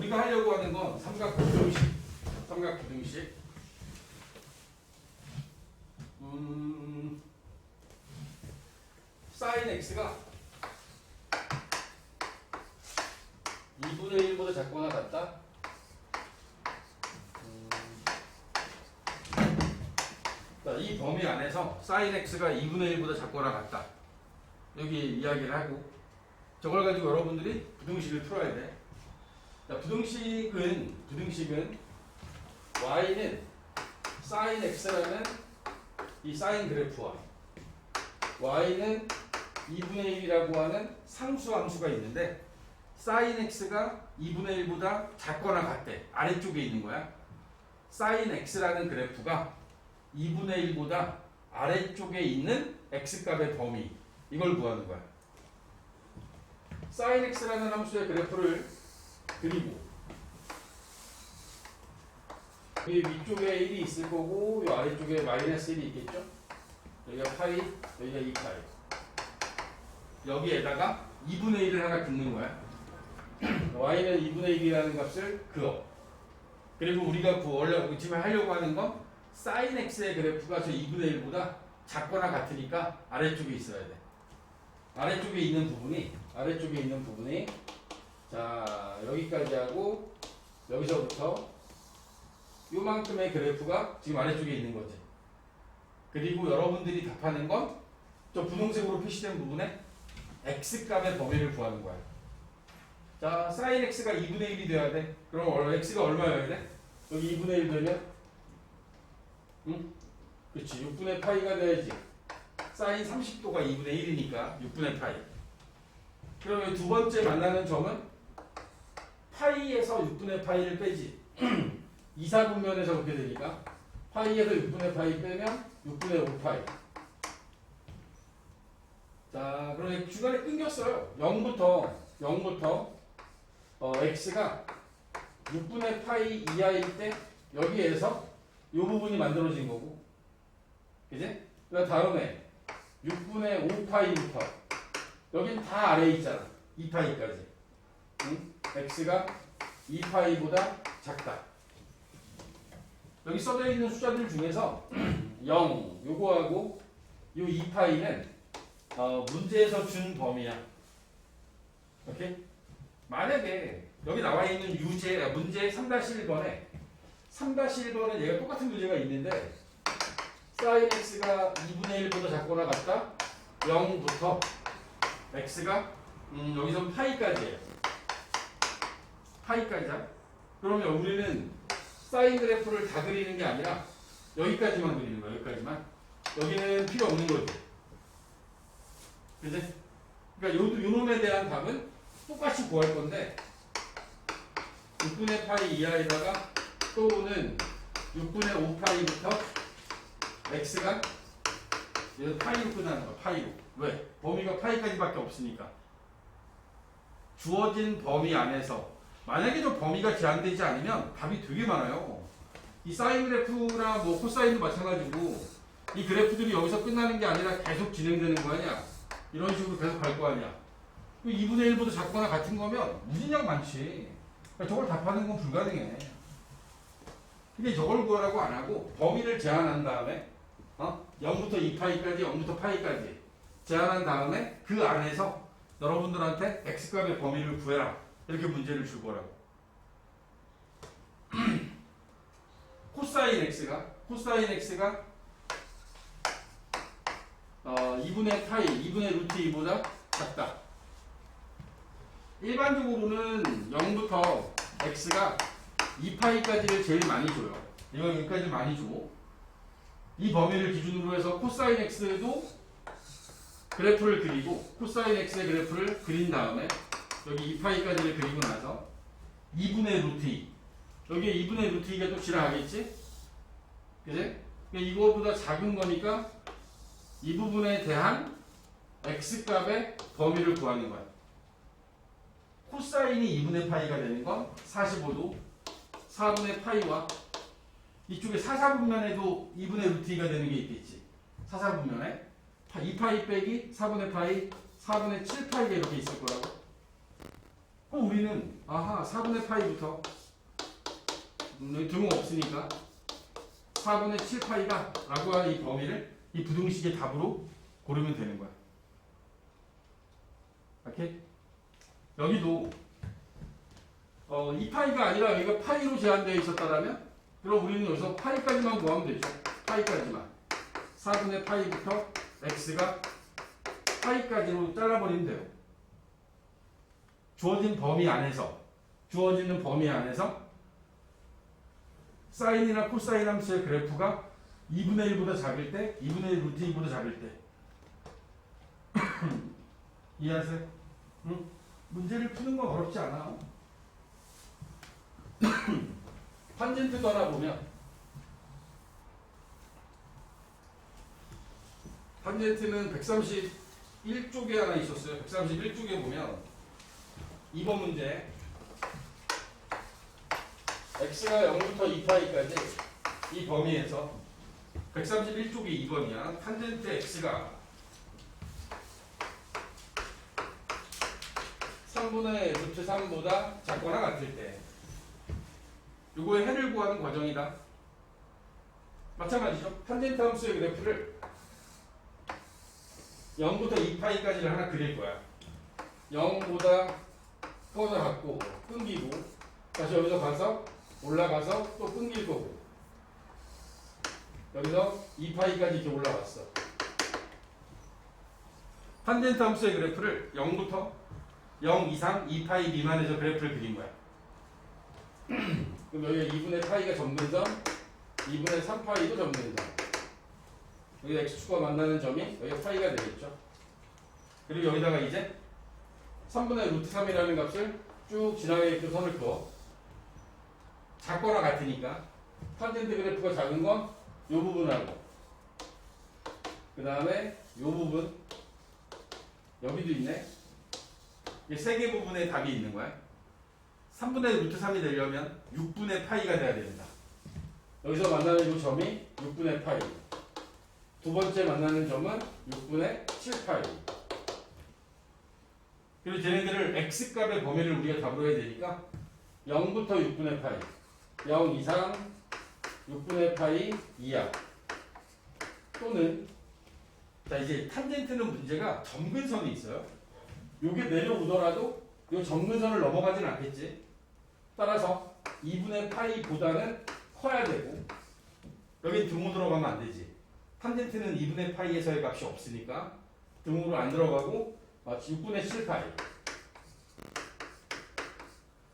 우리가 하려고 하는 건 삼각부등식. 삼각부등식. sin x가 2분의 1보다 작거나 같다. 이 범위 안에서 sin x가 2분의 1보다 작거나 같다. 여기 이야기를 하고 저걸 가지고 여러분들이 부등식을 풀어야 돼. 자, 부등식은 y는 sin x라는 이 sin 그래프와 y는 2분의 1이라고 하는 상수함수가 있는데 sin x가 2분의 1보다 작거나 같대. 아래쪽에 있는 거야. sin x라는 그래프가 2분의 1보다 아래쪽에 있는 x값의 범위, 이걸 구하는 거야. sin x라는 함수의 그래프를 그리고 여기 위쪽에 1이 있을 거고 이 아래쪽에 마이너스 1이 있겠죠? 여기가 파이, 여기가 2파이. 여기에다가 2분의 1을 하나 긋는 거야. y는 2분의 1이라는 값을 그어. 그리고 우리가 원래 지금 하려고 하는 건 sin x의 그래프가 저 2분의 1보다 작거나 같으니까 아래쪽에 있어야 돼. 아래쪽에 있는 부분이 자, 여기까지 하고 여기서부터 요만큼의 그래프가 지금 아래쪽에 있는 거지. 그리고 여러분들이 답하는 건 저 분홍색으로 표시된 부분에 x값의 범위를 구하는 거야. 자, sin x가 2분의 1이 돼야 돼. 그럼 x가 얼마여야 돼? 여기 2분의 1 되면 응? 그렇지. 6분의 파이가 돼야지. sin 30도가 2분의 1이니까 6분의 파이. 그러면 두 번째 만나는 점은 파이에서 6분의 파이를 빼지. 2, 4분면에서 그렇게 되니까 파이에서 6분의 파이 빼면 6분의 5파이. 자, 그러면 중간에 끊겼어요. 0부터 x가 6분의 파이 이하일 때 여기에서 이 부분이 만들어진 거고, 그지? 그 다음에 6분의 5파이부터 여긴 다 아래에 있잖아. 2파이까지. 응? x가 2파이보다 작다. 여기 써져 있는 숫자들 중에서 0 요거하고 요 2파이는 문제에서 준 범위야. 오케이? 만약에 여기 나와 있는 문제 3-1번에 3-1번은 얘가 똑같은 문제가 있는데 sin x가 2분의 1보다 작거나 같다. 0부터 x가 여기서 파이까지예요. 파이까지야. 그러면 우리는 사인 그래프를 다 그리는 게 아니라 여기까지만 그리는 거야. 여기까지만. 여기는 필요 없는 거지. 그지? 그러니까 요 놈에 대한 답은 똑같이 구할 건데 6분의 파이 이하에다가 또는 6분의 5파이부터 x가 얘는 파이로 끝나는 거야. 파이로. 왜? 범위가 파이까지밖에 없으니까. 주어진 범위 안에서 만약에 저 범위가 제한되지 않으면 답이 되게 많아요. 이 사인 그래프나 뭐 코사인도 마찬가지고 이 그래프들이 여기서 끝나는 게 아니라 계속 진행되는 거 아니야. 이런 식으로 계속 갈 거 아니야. 2분의 1보다 작거나 같은 거면 무진장 많지. 그러니까 저걸 답하는 건 불가능해. 근데 저걸 구하라고 안 하고 범위를 제한한 다음에 0부터 2파이까지 0부터 파이까지 제한한 다음에 그 안에서 여러분들한테 x값의 범위를 구해라. 이렇게 문제를 줄 거라고. 코사인 x가 2분의 파이, 2분의 루트 2보다 작다. 일반적으로는 0부터 x가 2파이까지를 제일 많이 줘요. 이거 여기까지 많이 줘. 이 범위를 기준으로 해서 코사인 x도 그래프를 그리고 코사인 x의 그래프를 그린 다음에 여기 2파이까지를 그리고 나서 2분의 루트 2 여기에 2분의 루트 2가 또 지나가겠지? 그지? 이거보다 작은 거니까 이 부분에 대한 x값의 범위를 구하는 거야. 코사인이 2분의 파이가 되는 건 45도 4분의 파이와 이쪽에 사사분면에도 2분의 루트 2가 되는 게 있겠지. 사사분면에 2파이 빼기 4분의 파이 4분의 7파이가 이렇게 있을 거라고. 우리는 아하 4분의 파이부터 여기 등호 없으니까 4분의 7파이가 라고 하는 이 범위를 이 부등식의 답으로 고르면 되는 거야. 오케이? 여기도 2파이가 아니라 이거 파이로 제한되어 있었다면 그럼 우리는 여기서 파이까지만 구하면 되죠. 파이까지만 4분의 파이부터 x가 파이까지로 잘라버리면 돼요. 주어진 범위 안에서 주어지는 범위 안에서 사인이나 코사인 함수의 그래프가 2분의 1보다 작을 때 2분의 1 루트 2보다 작을 때 이해하세요? 응? 문제를 푸는 건 어렵지 않아. 탄젠트도 하나 보면 탄젠트는 131쪽에 하나 있었어요. 131쪽에 보면 2번 문제 x가 0부터 2파이까지 이 범위에서 131쪽이 2번이야. 탄젠트 x가 3분의 루트 3보다 작거나 같을 때 요거의 해를 구하는 과정이다. 마찬가지죠. 탄젠트 함수의 그래프를 0부터 2파이까지를 하나 그릴 거야. 0보다 커서 갖고 끊기고 다시 여기서 가서 올라가서 또 끊길 거고 여기서 2파이까지 이렇게 올라갔어. 탄젠트 함수의 그래프를 0부터 0 이상 2파이 미만에서 그래프를 그린 거야. 그럼 여기가 2분의 파이가 점근점 2분의 3파이도 점근점 여기 x축과 만나는 점이 여기가 파이가 되겠죠. 그리고 여기다가 이제 3분의 루트 3이라는 값을 쭉 지나가게끔 선을 그어. 작거나 같으니까 탄젠트 그래프가 작은 건 이 부분하고 그 다음에 이 부분 여기도 있네. 이 세 개 부분에 답이 있는 거야. 3분의 루트 3이 되려면 6분의 파이가 돼야 됩니다. 여기서 만나는 이 점이 6분의 파이. 두 번째 만나는 점은 6분의 7파이. 그리고 쟤네들을 x값의 범위를 우리가 답으로 해야 되니까 0부터 6분의 파이 0 이상 6분의 파이 이하 또는 자 이제 탄젠트는 문제가 점근선이 있어요. 요게 내려오더라도 요 점근선을 넘어가진 않겠지. 따라서 2분의 파이보다는 커야 되고 여긴 등호 들어가면 안 되지. 탄젠트는 2분의 파이에서의 값이 없으니까 등호로 안 들어가고 6분의 7파이.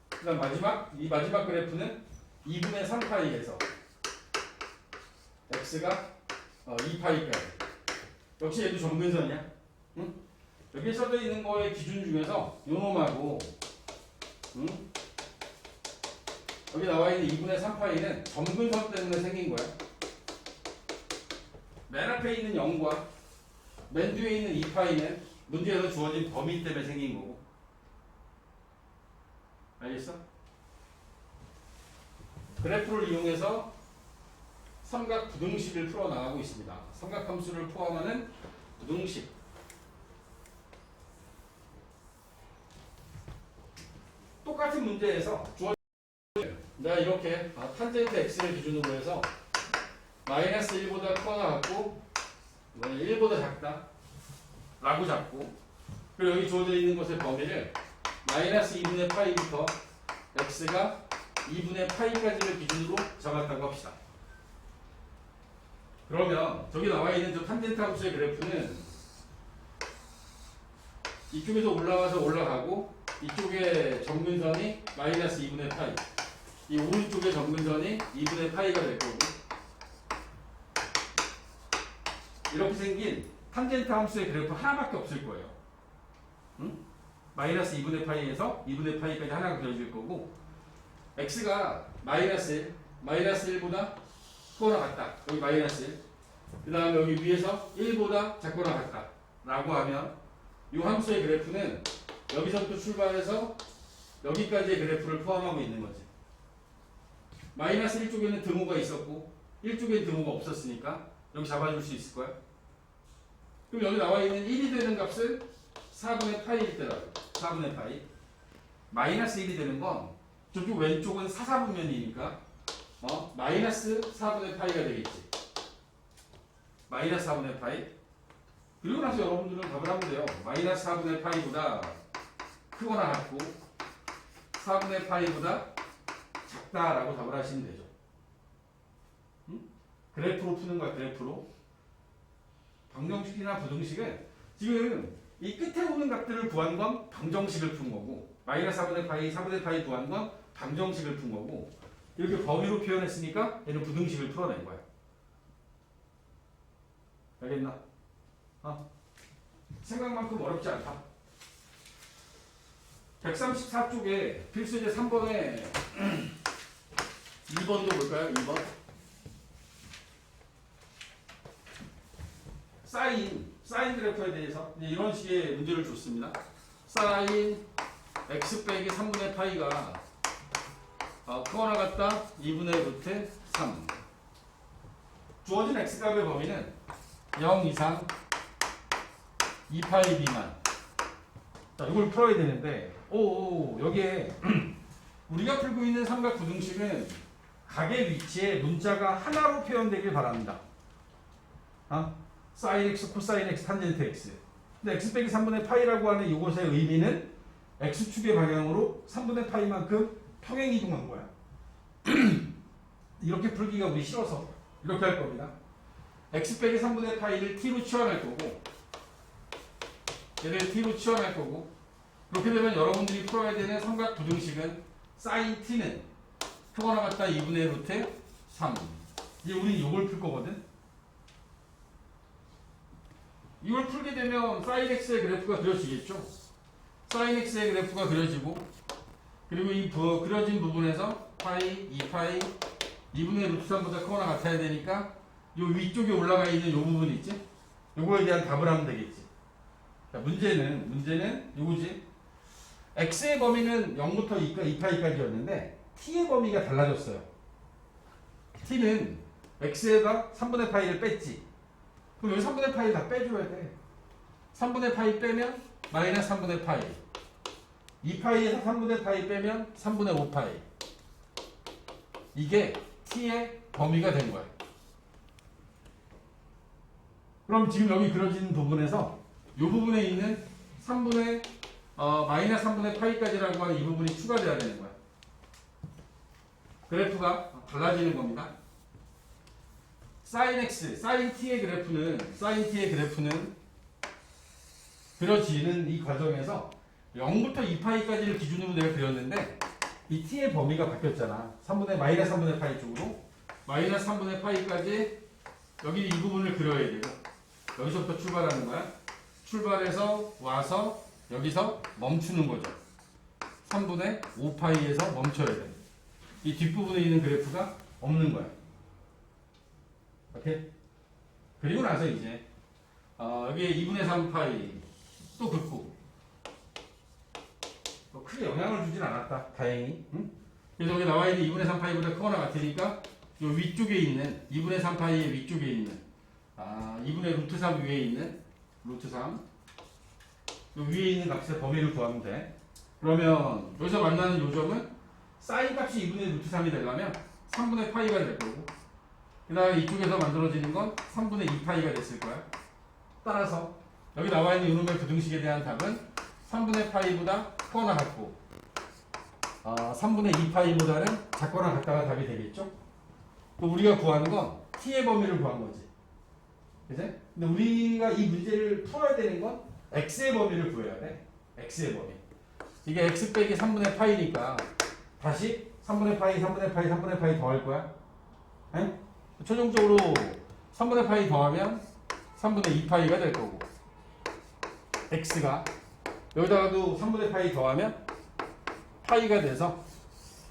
그 다음 마지막 그래프는 2분의 3파이에서 x가 2파이까지. 역시 얘도 점근선이야. 응? 여기 써져 있는 거의 기준 중에서 요 놈하고 응? 여기 나와 있는 2분의 3파이는 점근선 때문에 생긴 거야. 맨 앞에 있는 0과 맨 뒤에 있는 2파이는 문제에서 주어진 범위 때문에 생긴 거고. 알겠어? 그래프를 이용해서 삼각 부등식을 풀어나가고 있습니다. 삼각 함수를 포함하는 부등식. 똑같은 문제에서 주어진 내가 이렇게 탄젠트 x를 기준으로 해서 마이너스 1보다 커나 같고 1보다 작다 라고 잡고 그리고 여기 주어져 있는 것의 범위를 마이너스 2분의 파이부터 x가 2분의 파이까지를 기준으로 잡았다고 합시다. 그러면 저기 나와 있는 저 탄젠트 함수의 그래프는 이쪽에서 올라가서 올라가고 이쪽에 점근선이 마이너스 2분의 파이 이 오른쪽에 점근선이 2분의 파이가 될 거고 이렇게 생긴 탄젠트 함수의 그래프 하나밖에 없을 거예요. 응? 마이너스 2분의 파이에서 2분의 파이까지 하나가 그려질 거고 x가 마이너스 1보다 크거나 같다. 여기 마이너스 1. 그 다음에 여기 위에서 1보다 작거나 같다. 라고 하면 이 함수의 그래프는 여기서부터 출발해서 여기까지의 그래프를 포함하고 있는 거지. 마이너스 1쪽에는 등호가 있었고 1쪽에는 등호가 없었으니까 여기 잡아줄 수 있을 거야. 그럼 여기 나와 있는 1이 되는 값은 4분의 파이일 때라고. 4분의 파이. 마이너스 1이 되는 건 저쪽 왼쪽은 사사분면이니까 마이너스 4분의 파이가 되겠지. 마이너스 4분의 파이. 그리고 나서 여러분들은 답을 하면 돼요. 마이너스 4분의 파이보다 크거나 같고 4분의 파이보다 작다라고 답을 하시면 되죠. 그래프로 푸는 거야, 그래프로. 방정식이나 부등식은 지금 이 끝에 오는 값들을 구한 건 방정식을 푼 거고, 마이너스 4분의 파이, 4분의 파이 구한 건 방정식을 푼 거고, 이렇게 범위로 표현했으니까 얘는 부등식을 풀어낸 거야. 알겠나? 생각만큼 어렵지 않다. 134쪽에 필수제 3번에 2번도 볼까요? 2번. 사인 그래프에 대해서 이런 식의 문제를 줬습니다. 사인 x 빼기 3분의 파이가 크거나 같다 2분의 루트 3. 주어진 x값의 범위는 0 이상 2파이 미만. 자, 이걸 풀어야 되는데, 여기에 우리가 풀고 있는 삼각 부등식은 각의 위치에 문자가 하나로 표현되길 바랍니다. 사인 x, 코사인 x, 탄젠트 x. 근데 x 빼기 3분의 파이라고 하는 이것의 의미는 x축의 방향으로 3분의 파이만큼 평행 이동한 거야. 이렇게 풀기가 우리 싫어서 이렇게 할 겁니다. x 빼기 3분의 파이를 t로 치환할 거고, 얘를 t로 치환할 거고, 그렇게 되면 여러분들이 풀어야 되는 삼각 부등식은 사인 t는 크거나 같다 2분의 루트 3. 이제 우리 이걸 풀 거거든. 이걸 풀게 되면 사인 x의 그래프가 그려지겠죠. 사인 x의 그래프가 그려지고, 그리고 이 그려진 부분에서 파이, 2파이, 2분의 루트 3보다 크거나 같아야 되니까 요 위쪽에 올라가 있는 요 부분 있지? 요거에 대한 답을 하면 되겠지. 자, 문제는 요거지. x의 범위는 0부터 2파이까지였는데 t의 범위가 달라졌어요. t는 x에다 3분의 파이를 뺐지. 그럼 여기 3분의 파이 다 빼줘야 돼. 3분의 파이 빼면 마이너스 3분의 파이. 2파이에서 3분의 파이 빼면 3분의 5파이. 이게 t의 범위가 된 거야. 그럼 지금 여기 그려진 부분에서 이 부분에 있는 마이너스 3분의 파이까지라고 하는 이 부분이 추가돼야 되는 거야. 그래프가 달라지는 겁니다. 사인 x, 사인 t의 그래프는 그려지는 이 과정에서 0부터 2파이까지를 기준으로 내가 그렸는데 이 t의 범위가 바뀌었잖아. 마이너스 3분의 파이 쪽으로 마이너스 3분의 파이까지 여기 이 부분을 그려야 되고, 여기서부터 출발하는 거야. 출발해서 와서 여기서 멈추는 거죠. 3분의 5파이에서 멈춰야 돼. 이 뒷부분에 있는 그래프가 없는 거야. 오케이? 그리고 나서 이제 여기에 2분의 3파이 또 긋고, 크게 영향을 주진 않았다. 다행히. 응? 그래서 여기 나와 있는 2분의 3파이보다 크거나 같으니까 요 위쪽에 있는 2분의 3파이의 위쪽에 있는 2분의 루트 3 위에 있는 루트 3 요 위에 있는 값의 범위를 구하면 돼. 그러면 여기서 만나는 요점은 사인 값이 2분의 루트 3이 되려면 3분의 파이가 될 거고, 그 다음에 이쪽에서 만들어지는 건 3분의 2파이가 됐을 거야. 따라서 여기 나와 있는 이놈의 부등식에 대한 답은 3분의 파이보다 크거나 같고 3분의 2파이보다는 작거나 같다가 답이 되겠죠. 우리가 구하는 건 t의 범위를 구한 거지. 그치? 근데 우리가 이 문제를 풀어야 되는 건 x의 범위를 구해야 돼. x의 범위. 이게 x 빼기 3분의 파이니까 다시 3분의 파이, 3분의 파이, 3분의 파이 더할 거야. 에? 최종적으로 3분의 파이 더하면 3분의 2파이가 될 거고, x가 여기다가도 3분의 파이 더하면 파이가 돼서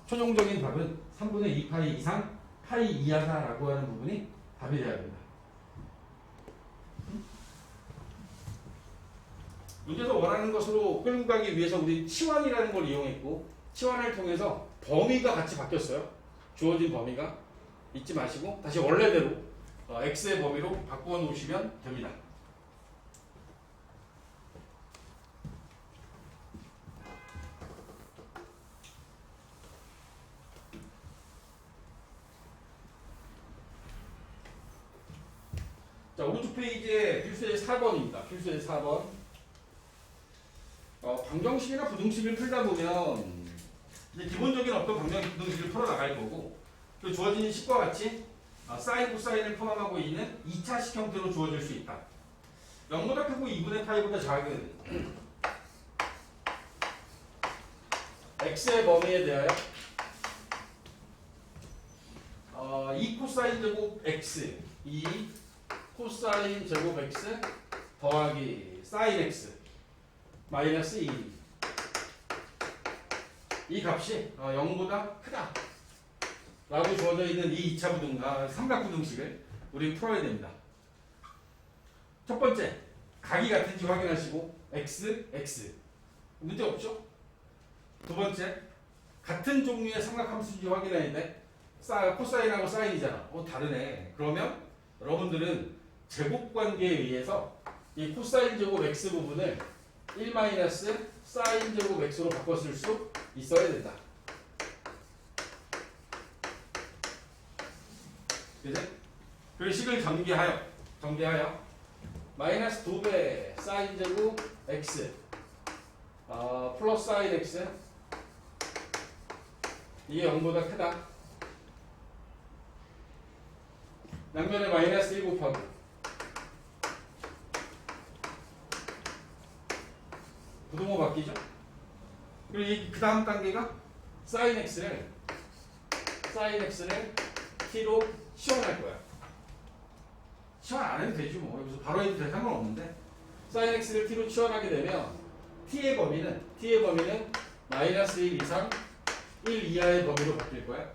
최종적인 답은 3분의 2파이 이상 파이 이하다라고 하는 부분이 답이 돼야 된다. 문제에서 원하는 것으로 끌고 가기 위해서 우리 치환이라는 걸 이용했고, 치환을 통해서 범위가 같이 바뀌었어요. 주어진 범위가 잊지 마시고 다시 원래대로 x의 범위로 바꾸어 놓으시면 됩니다. 자, 오른쪽 페이지에 필수의 4번입니다. 필수의 4번. 방정식이나 부등식을 풀다 보면 이제 기본적인 어떤 방정식 부등식을 풀어 나갈 거고, 그 주어진 식과 같이 사인, 코사인을 포함하고 있는 2차식 형태로 주어질 수 있다. 0보다 크고 2분의 파이보다 작은 x의 범위에 대하여 2 코사인 제곱 x, 2 코사인 제곱 x 더하기 사인 x 마이너스 2. 이 값이 0보다 크다 라고 주어져 있는 이 2차 삼각부등식을 우리 풀어야 됩니다. 첫 번째, 각이 같은지 확인하시고 x, x 문제 없죠? 두 번째, 같은 종류의 삼각함수인지 확인하는데 코사인하고 사인이잖아. 다르네. 그러면 여러분들은 제곱관계에 의해서 이 코사인 제곱 x 부분을 1 마이너스 사인 제곱 x로 바꿔 쓸 수 있어야 된다. 그지? 그리고 식을 전개하여 마이너스 2배 사인 제곱 x 플러스 사인 x 이게 0보다 크다. 양면에 마이너스 1 곱하고 부동호 바뀌죠? 그리고 그 다음 단계가 사인 x를 t로 시원할 거야. 시원 안 해도 되지 뭐. 여기서 바로 해도 돼. 상관없는데. 사인 x를 t로 치환하게 되면 t의 범위는 마이너스 1 이상 1 이하의 범위로 바뀔 거야.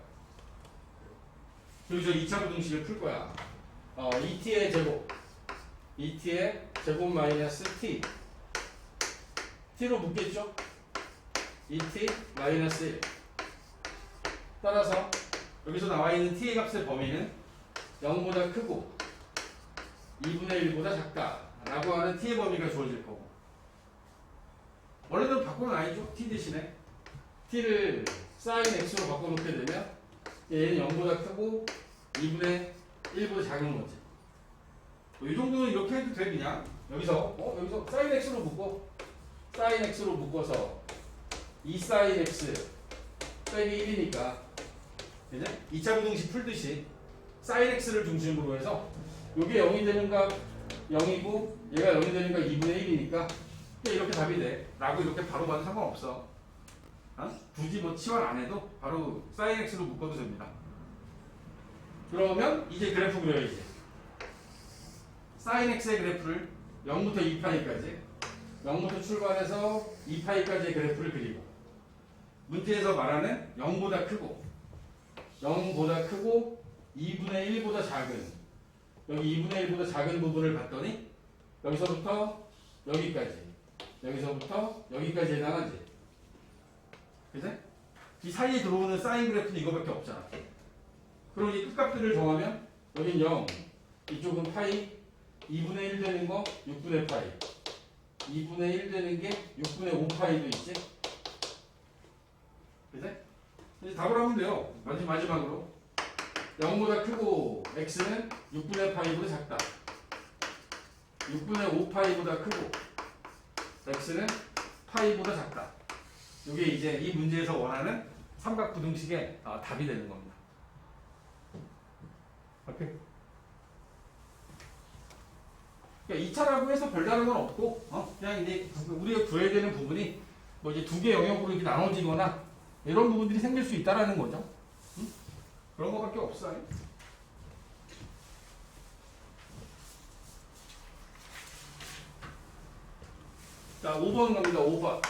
그리고 저 2차 부등식을 풀 거야. 2t의 제곱 마이너스 t로 묶겠죠? 2t 마이너스 1. 따라서 여기서 나와 있는 t의 값의 범위는 0보다 크고 2분의 1보다 작다 라고 하는 t의 범위가 주어질 거고, 원래는 바꾸면 아니죠. t 대신에 t를 sin x로 바꿔놓게 되면 얘는 0보다 크고 2분의 1보다 작은 거지. 이 정도는 이렇게 해도 돼. 그냥 여기서 sin x로 묶어서 2 sin x 빼기 1이니까 이제 2차 부등식 풀듯이 sin x를 중심으로 해서 이게 0이 되는 값 0이고 얘가 0이 되는 값 2분의 1이니까 이렇게 답이 돼 라고 이렇게 바로 봐도 상관없어. 굳이 뭐 치환 안 해도 바로 sin x로 묶어도 됩니다. 그러면 이제 그래프 그려야지. sin x의 그래프를 0부터 2파이까지 0부터 출발해서 2파이까지의 그래프를 그리고, 문제에서 말하는 0보다 크고 2분의 1보다 작은, 여기 2분의 1보다 작은 부분을 봤더니 여기서부터 여기까지 해당하지. 그치? 이 사이에 들어오는 사인 그래프는 이거밖에 없잖아. 그럼 이 끝값들을 정하면 여긴 0, 이쪽은 파이, 2분의 1 되는 거 6분의 파이, 2분의 1 되는 게 6분의 5파이도 있지. 그치? 이제 답을 하면 돼요. 마지막으로 0보다 크고 x는 6분의 파이보다 작다. 6분의 5파이보다 크고 x는 파이보다 작다. 이게 이제 이 문제에서 원하는 삼각부등식의 답이 되는 겁니다. 오케이. 그러니까 2차라고 해서 별다른 건 없고, 그냥 이제 우리가 구해야 되는 부분이 뭐 이제 두 개 영역으로 이렇게 나눠지거나 이런 부분들이 생길 수 있다라는 거죠. 그런 거밖에 없어요. 자, 5번 갑니다. 5번.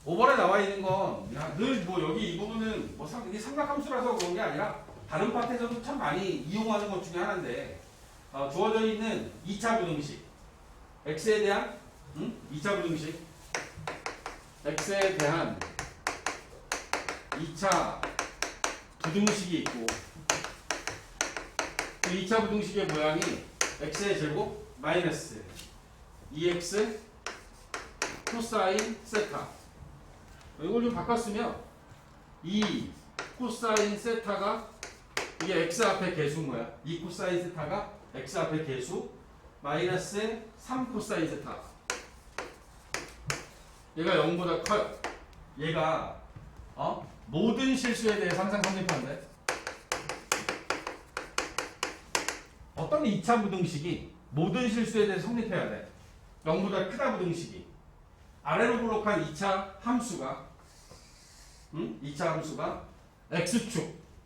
5번에 나와 있는 건 늘 뭐 여기 이 부분은 뭐 이게 삼각함수라서 그런 게 아니라 다른 파트에서도 참 많이 이용하는 것 중에 하나인데, 주어져 있는 2차 부등식 x에 대한 2차 부등식 x에 대한 2차 부등식이 있고, 그 2차 부등식의 모양이 x의 제곱 마이너스 2x 코사인 세타. 이걸 좀 바꿨으면 2 코사인 세타가 이게 x 앞에 개수인 거야. 2 코사인 세타가 x 앞에 개수 마이너스 3 코사인 세타. 얘가 0보다 커요. 얘가 모든 실수에 대해서 항상 성립하는데 어떤 2차 부등식이 모든 실수에 대해서 성립해야 돼. 0보다 크다 부등식이. 아래로 블록한 2차 함수가 2차 함수가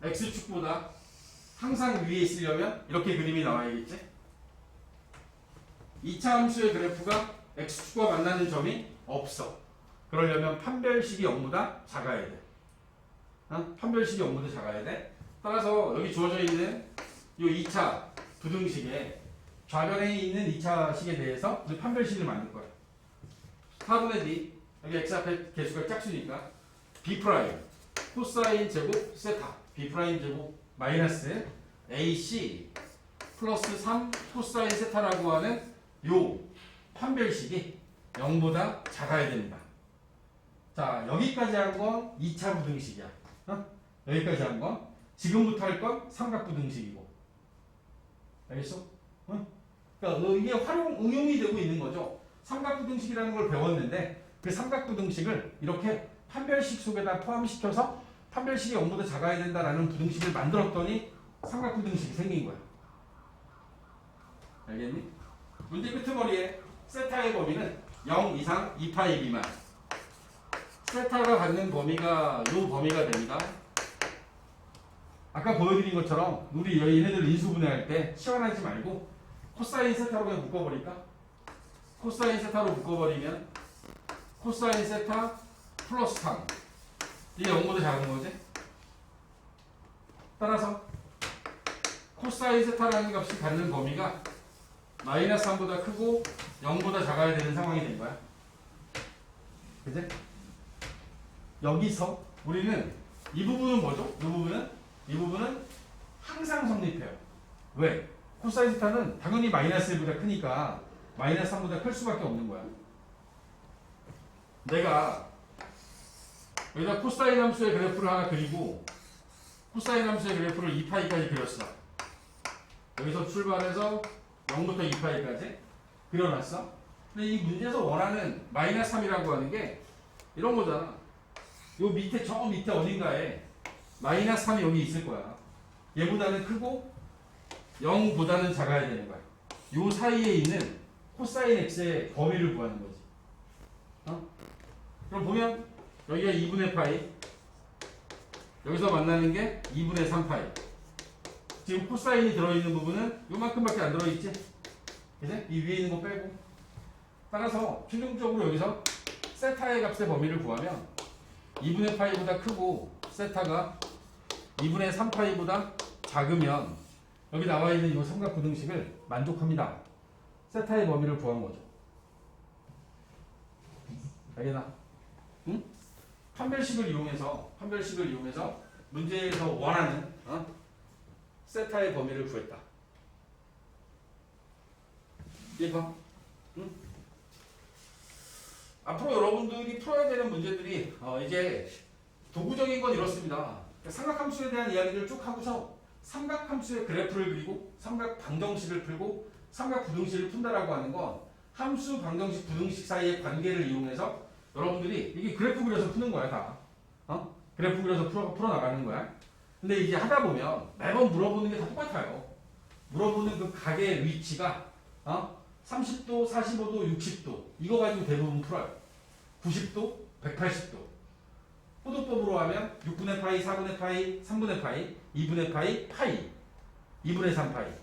x축보다 항상 위에 있으려면 이렇게 그림이 나와야겠지? 2차 함수의 그래프가 x축과 만나는 점이 없어. 그러려면 판별식이 0보다 작아야 돼. 판별식이 0보다 작아야 돼. 따라서 여기 주어져 있는 이 2차 부등식에 좌변에 있는 2차 식에 대해서 우리 판별식을 만들 거야. 4분의 d 여기 x 앞에 개수가 짝수니까 b 프라임 코사인 제곱 세타 b 프라임 제곱 마이너스 ac 플러스 3 코사인 세타라고 하는 요 판별식이 0보다 작아야 됩니다. 자, 여기까지 한 건 2차 부등식이야. 여기까지 한 건 지금부터 할 건 삼각부등식이고. 알겠어? 그러니까 이게 응용이 되고 있는 거죠. 삼각부등식이라는 걸 배웠는데 그 삼각부등식을 이렇게 판별식 속에다 포함시켜서 판별식이 0보다 작아야 된다라는 부등식을 만들었더니 삼각부등식이 생긴 거야. 알겠니? 문제 끄트머리에 세타의 범위는 0 이상 2파이 미만. 세타가 갖는 범위가 요 범위가 됩니다. 아까 보여드린 것처럼 우리 얘네들 인수분해할 때 시원하지 말고 코사인 세타로 그냥 묶어버릴까? 코사인 세타로 묶어버리면 코사인 세타 플러스 3 이게 0보다 작은 거지? 따라서 코사인 세타라는 값이 갖는 범위가 마이너스 3보다 크고 0보다 작아야 되는 상황이 된 거야. 그치? 여기서 우리는 이 부분은 뭐죠? 이 부분은 항상 성립해요. 왜? 코사인 세타는 당연히 마이너스 1보다 크니까 마이너스 3보다 클 수밖에 없는 거야. 내가 여기다 코사인 함수의 그래프를 하나 그리고 코사인 함수의 그래프를 2파이까지 그렸어. 여기서 출발해서 0부터 2파이까지 그려놨어. 근데 이 문제에서 원하는 마이너스 3이라고 하는 게 이런 거잖아. 요 밑에 저 밑에 어딘가에 마이너스 3이 여기 있을 거야. 얘보다는 크고 0보다는 작아야 되는 거야. 요 사이에 있는 코사인 x의 범위를 구하는 거지. 그럼 보면 여기가 2분의 파이 여기서 만나는 게 2분의 3파이. 지금 코사인이 들어있는 부분은 요만큼밖에 안 들어있지? 그치? 이 위에 있는 거 빼고. 따라서 최종적으로 여기서 세타의 값의 범위를 구하면 2분의 파이보다 크고 세타가 2분의 3파이보다 작으면 여기 나와 있는 이 삼각부등식을 만족합니다. 세타의 범위를 구한 거죠. 알겠나? 응? 판별식을 이용해서 문제에서 원하는 세타의 범위를 구했다. 이해가? 응? 앞으로 여러분들이 풀어야 되는 문제들이 이제 도구적인 건 이렇습니다. 삼각함수에 대한 이야기를 쭉 하고서 삼각함수의 그래프를 그리고 삼각 방정식을 풀고 삼각 부등식을 푼다라고 하는 건 함수, 방정식, 부등식 사이의 관계를 이용해서 여러분들이 이게 그래프 그려서 푸는 거야 다. 그래프 그려서 풀어나가는 거야. 근데 이제 하다 보면 매번 물어보는 게 다 똑같아요. 물어보는 그 각의 위치가 30도, 45도, 60도 이거 가지고 대부분 풀어요. 90도, 180도. 호도법으로 하면 6분의 파이, 4분의 파이, 3분의 파이, 2분의 파이, 파이, 2분의 3파이,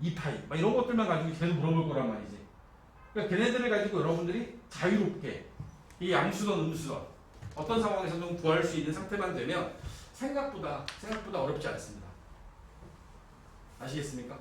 2파이 막 이런 것들만 가지고 계속 물어볼 거란 말이지. 그러니까 걔네들을 가지고 여러분들이 자유롭게 이 양수든 음수든 어떤 상황에서든 구할 수 있는 상태만 되면 생각보다 어렵지 않습니다. 아시겠습니까?